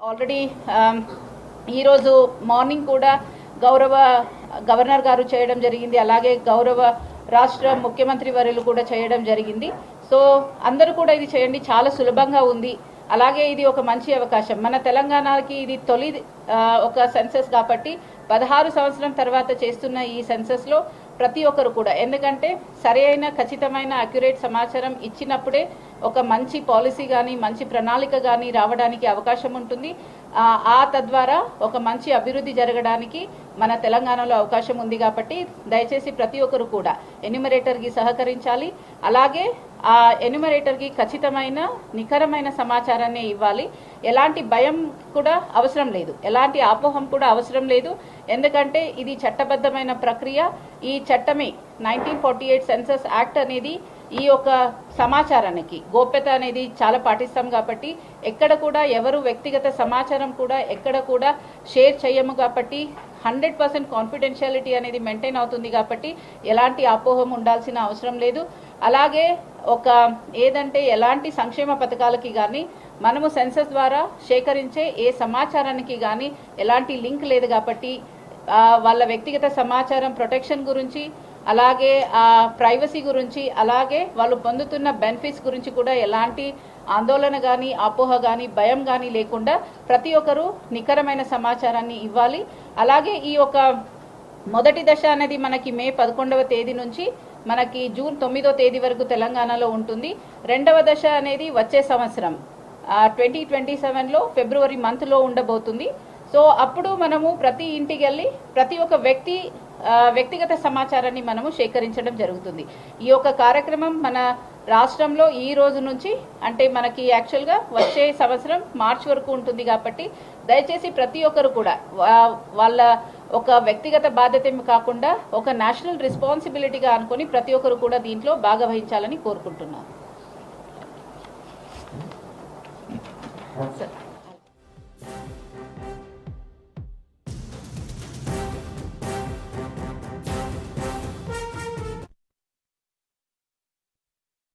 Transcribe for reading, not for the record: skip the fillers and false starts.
Already ఈరోజు morning కూడా గౌరవ గవర్నర్ గారు చేయడం జరిగింది, అలాగే గౌరవ రాష్ట్ర ముఖ్యమంత్రి వర్యులు కూడా చేయడం జరిగింది. సో అందరూ కూడా ఇది చేయండి, చాలా సులభంగా ఉంది. అలాగే ఇది ఒక మంచి అవకాశం. మన తెలంగాణకి ఇది తొలి ఒక సెన్సస్ కాబట్టి 16 సంవత్సరం తర్వాత చేస్తున్న ఈ సెన్సస్లో ప్రతి ఒక్కరు కూడా, ఎందుకంటే సరైన ఖచ్చితమైన అక్యురేట్ సమాచారం ఇచ్చినప్పుడే ఒక మంచి పాలసీ కానీ మంచి ప్రణాళిక కానీ రావడానికి అవకాశం ఉంటుంది. తద్వారా ఒక మంచి అభివృద్ధి జరగడానికి మన తెలంగాణలో అవకాశం ఉంది. కాబట్టి దయచేసి ప్రతి ఒక్కరు కూడా ఎన్యూమరేటర్కి సహకరించాలి. అలాగే ఆ ఎన్యూమరేటర్కి ఖచ్చితమైన నిఖరమైన సమాచారాన్ని ఇవ్వాలి. ఎలాంటి భయం కూడా అవసరం లేదు, ఎలాంటి అపోహం కూడా అవసరం లేదు. ఎందుకంటే ఇది చట్టబద్ధమైన ప్రక్రియ. ఈ చట్టమే 1948 సెన్సస్ యాక్ట్ అనేది ఈ యొక్క సమాచారానికి గోప్యత అనేది చాలా పాటిస్తాం కాబట్టి ఎక్కడ కూడా ఎవరు వ్యక్తిగత సమాచారం కూడా ఎక్కడ కూడా షేర్ చేయము. కాబట్టి 100% కాన్ఫిడెన్షియాలిటీ అనేది మెయింటైన్ అవుతుంది. కాబట్టి ఎలాంటి అపోహం ఉండాల్సిన అవసరం లేదు. అలాగే ఏదంటే ఎలాంటి సంక్షేమ పథకాలకి కానీ మనము సెన్సస్ ద్వారా సేకరించే ఏ సమాచారానికి కానీ ఎలాంటి లింక్ లేదు. కాబట్టి వాళ్ళ వ్యక్తిగత సమాచారం ప్రొటెక్షన్ గురించి, అలాగే ప్రైవసీ గురించి, అలాగే వాళ్ళు పొందుతున్న బెనిఫిట్స్ గురించి కూడా ఎలాంటి ఆందోళన కానీ అపోహ కానీ భయం కానీ లేకుండా ప్రతి ఒక్కరూ నికరమైన సమాచారాన్ని ఇవ్వాలి. అలాగే ఈ మొదటి దశ అనేది మనకి మే 11వ తేదీ నుంచి మనకి జూన్ 9వ తేదీ వరకు తెలంగాణలో ఉంటుంది. రెండవ దశ అనేది వచ్చే సంవత్సరం 2027లో ఫిబ్రవరి మంత్లో ఉండబోతుంది. సో అప్పుడు మనము ప్రతి ఇంటికి వెళ్ళి ప్రతి ఒక్క వ్యక్తిగత సమాచారాన్ని మనము సేకరించడం జరుగుతుంది. ఈ కార్యక్రమం మన రాష్ట్రంలో ఈ రోజు నుంచి, అంటే మనకి యాక్చువల్గా వచ్చే సంవత్సరం మార్చి వరకు ఉంటుంది. కాబట్టి దయచేసి ప్రతి ఒక్కరు కూడా వాళ్ళ వ్యక్తిగత బాధ్యత కాకుండా ఒక నేషనల్ రెస్పాన్సిబిలిటీగా అనుకొని ప్రతి ఒక్కరు కూడా దీంట్లో భాగవహించాలని కోరుకుంటున్నాను.